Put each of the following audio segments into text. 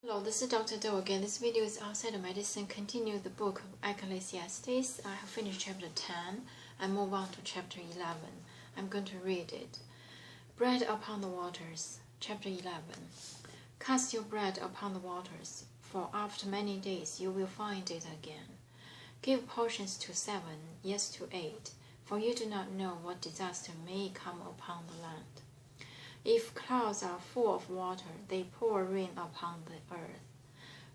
Hello, this is Dr. Do again. This video is outside of medicine. Continue the book of Ecclesiastes. I have finished chapter 10 and move on to chapter 11. I'm going to read it. Bread upon the waters, chapter 11. Cast your bread upon the waters, for after many days you will find it again. Give portions to 7, yes to 8, for you do not know what disaster may come upon the land. If clouds are full of water, they pour rain upon the earth.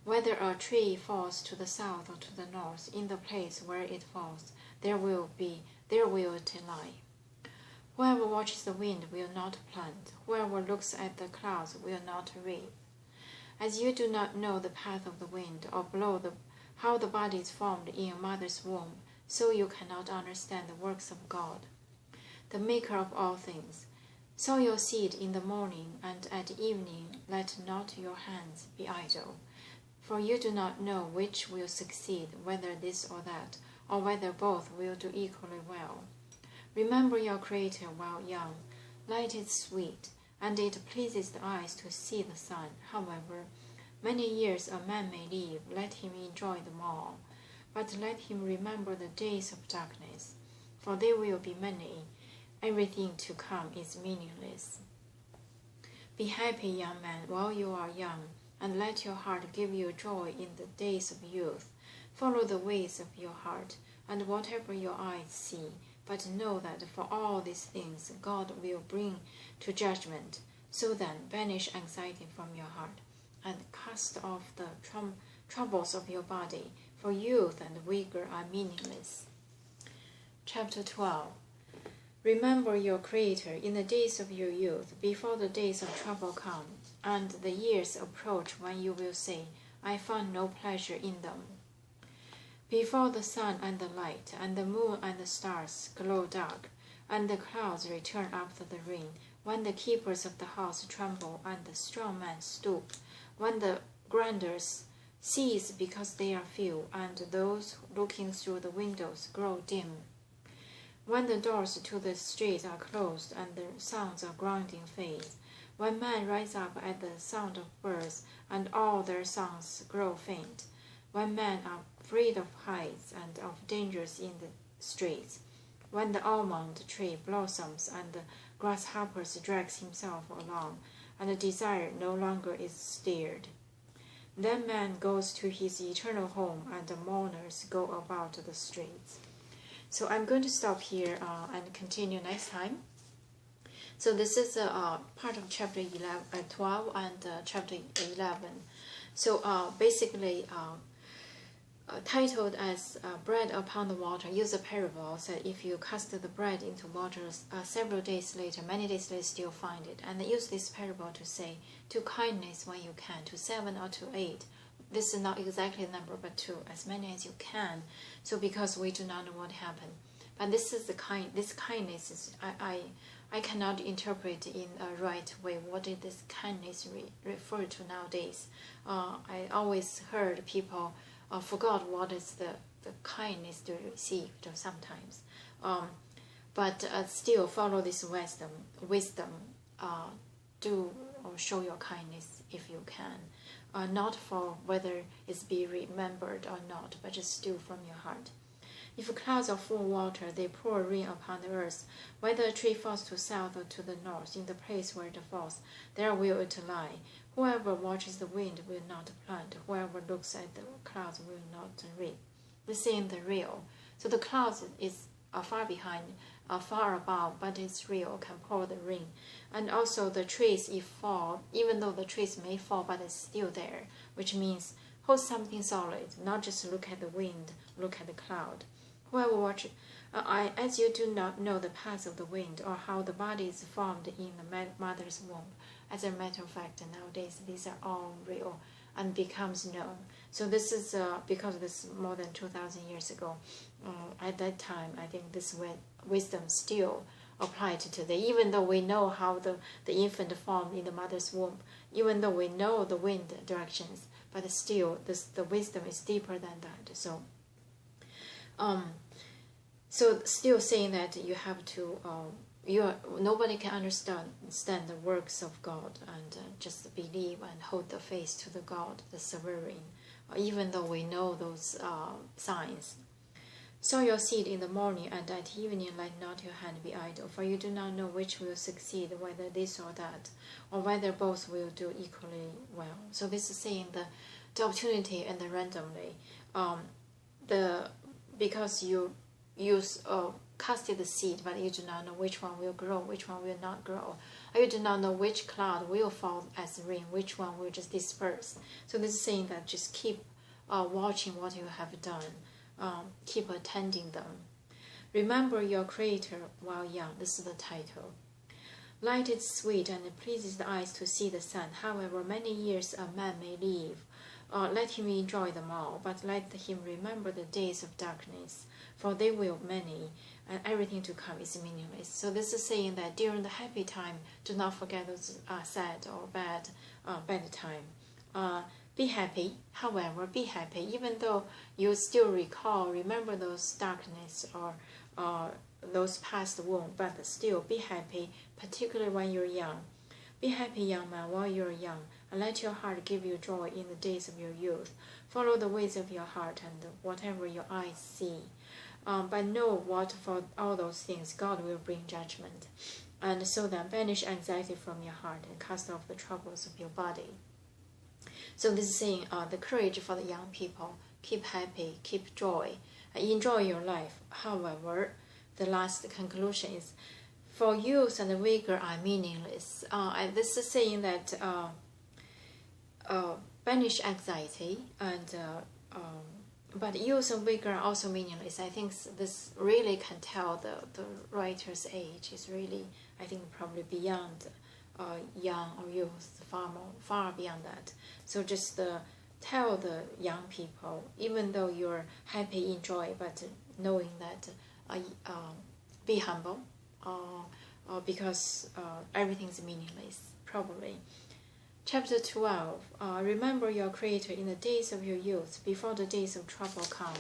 Whether a tree falls to the south or to the north, in the place where it falls, there will it lie. Whoever watches the wind will not plant. Whoever looks at the clouds will not reap. As you do not know the path of the wind, or how the body is formed in a mother's womb, so you cannot understand the works of God, the Maker of all things. Sow your seed in the morning, and at evening let not your hands be idle. For you do not know which will succeed, whether this or that, or whether both will do equally well. Remember your Creator while young. Light is sweet, and it pleases the eyes to see the sun. However, many years a man may live, let him enjoy them all. But let him remember the days of darkness, for they will be many. Everything to come is meaningless. Be happy, young man, while you are young, and let your heart give you joy in the days of youth. Follow the ways of your heart, and whatever your eyes see, but know that for all these things God will bring to judgment. So then, banish anxiety from your heart, and cast off the troubles of your body, for youth and vigor are meaningless. Chapter 12. Remember your Creator in the days of your youth, before the days of trouble come, and the years approach when you will say, I found no pleasure in them. Before the sun and the light, and the moon and the stars grow dark, and the clouds return after the rain, when the keepers of the house tremble and the strong men stoop, when the grandeurs cease because they are few, and those looking through the windows grow dim. When the doors to the streets are closed and the sounds of grinding fade, when men rise up at the sound of birds and all their songs grow faint, when men are afraid of heights and of dangers in the streets, when the almond tree blossoms and the grasshopper drags himself along, and the desire no longer is stirred. Then man goes to his eternal home, and the mourners go about the streets. So I'm going to stop here and continue next time. So this is part of chapter 12 and chapter 11. So basically titled as Bread Upon the Water, use a parable. So if you cast the bread into water several days later, many days later still find it. And use this parable to say, to kindness when you can, to 7 or to 8. This is not exactly a number, but to as many as you can. So because we do not know what happened, but this is this kindness is I cannot interpret in a right way. What did this kindness refer to nowadays? I always heard people forgot what is the kindness they received sometimes. But still follow this wisdom. Do or show your kindness if you can. Not for whether it's be remembered or not, but just do from your heart. If clouds are full of water, they pour rain upon the earth. Whether a tree falls to south or to the north, in the place where it falls, there will it lie. Whoever watches the wind will not plant. Whoever looks at the clouds will not reap. This is the real. So the clouds is far behind, far above, but it's real, can pour the rain. And also the trees, if fall, even though the trees may fall, but it's still there, which means hold something solid, not just look at the wind, look at the cloud. Whoever watches, as you do not know the path of the wind or how the body is formed in the mother's womb. As a matter of fact, nowadays these are all real and becomes known. So this is because this is more than 2,000 years ago. At that time, I think this wisdom still applied today. Even though we know how the infant formed in the mother's womb, even though we know the wind directions, but still the wisdom is deeper than that. So still saying that you have to nobody can understand the works of God, and just believe and hold the faith to the God, the sovereign, even though we know those signs. Sow your seed in the morning, and at evening let not your hand be idle, for you do not know which will succeed, whether this or that, or whether both will do equally well. So this is saying the opportunity and the randomly, because you casted the seed, but you do not know which one will grow, which one will not grow. Or you do not know which cloud will fall as rain, which one will just disperse. So this is saying that just keep watching what you have done, keep attending them. Remember your Creator while young. This is the title. Light is sweet and it pleases the eyes to see the sun. However many years a man may live, let him enjoy them all, but let him remember the days of darkness, for they will be many, and everything to come is meaningless. So this is saying that during the happy time, do not forget those sad or bad time. Be happy, however, be happy, even though you still remember those darkness or those past wounds, but still be happy, particularly when you're young. Be happy, young man, while you're young, and let your heart give you joy in the days of your youth. Follow the ways of your heart and whatever your eyes see. But know what for all those things God will bring judgment. And so then banish anxiety from your heart and cast off the troubles of your body. So this is saying the courage for the young people. Keep happy, keep joy, enjoy your life. However, the last conclusion is, for youth and vigor are meaningless. This is saying that banish anxiety, and but youth and vigor are also meaningless. I think this really can tell the writer's age is really, I think, probably beyond young or youth, far beyond that. So just tell the young people, even though you're happy, enjoy, but knowing that be humble, because everything's meaningless, probably. Chapter 12, remember your Creator in the days of your youth, before the days of trouble come,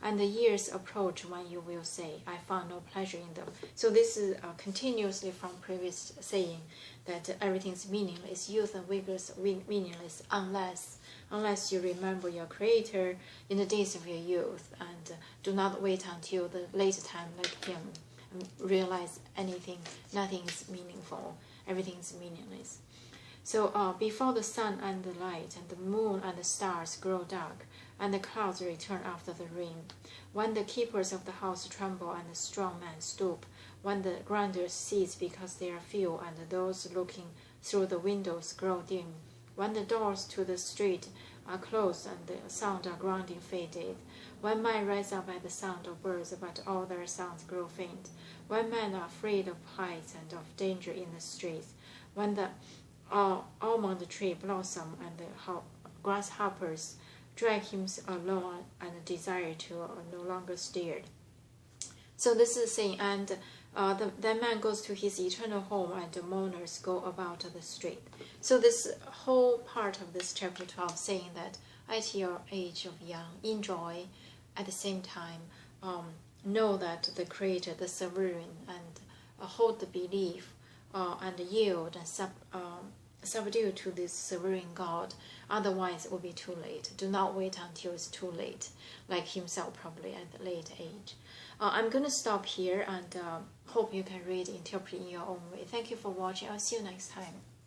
and the years approach when you will say, I found no pleasure in them. So this is continuously from previous saying that everything's meaningless, youth and vigor is meaningless, unless you remember your Creator in the days of your youth, and do not wait until the later time like him, and realize nothing is meaningful, everything is meaningless. So before the sun and the light and the moon and the stars grow dark, and the clouds return after the rain, when the keepers of the house tremble and the strong men stoop, when the grinders cease because they are few, and those looking through the windows grow dim, when the doors to the street are closed and the sound of grinding faded, when men rise up at the sound of birds, but all their sounds grow faint, when men are afraid of heights and of danger in the streets, when the almond tree blossom and the grasshoppers drag him along and desire to no longer steered. So this is saying, and the man goes to his eternal home, and the mourners go about the street. So this whole part of this chapter 12 saying that at your age of young, enjoy, at the same time know that the Creator, the sovereign, and hold the belief and yield and subdue to this sovereign God. Otherwise it will be too late. Do not wait until it's too late, like himself probably at a late age. I'm going to stop here, and hope you can read, interpret in your own way. Thank you for watching. I'll see you next time.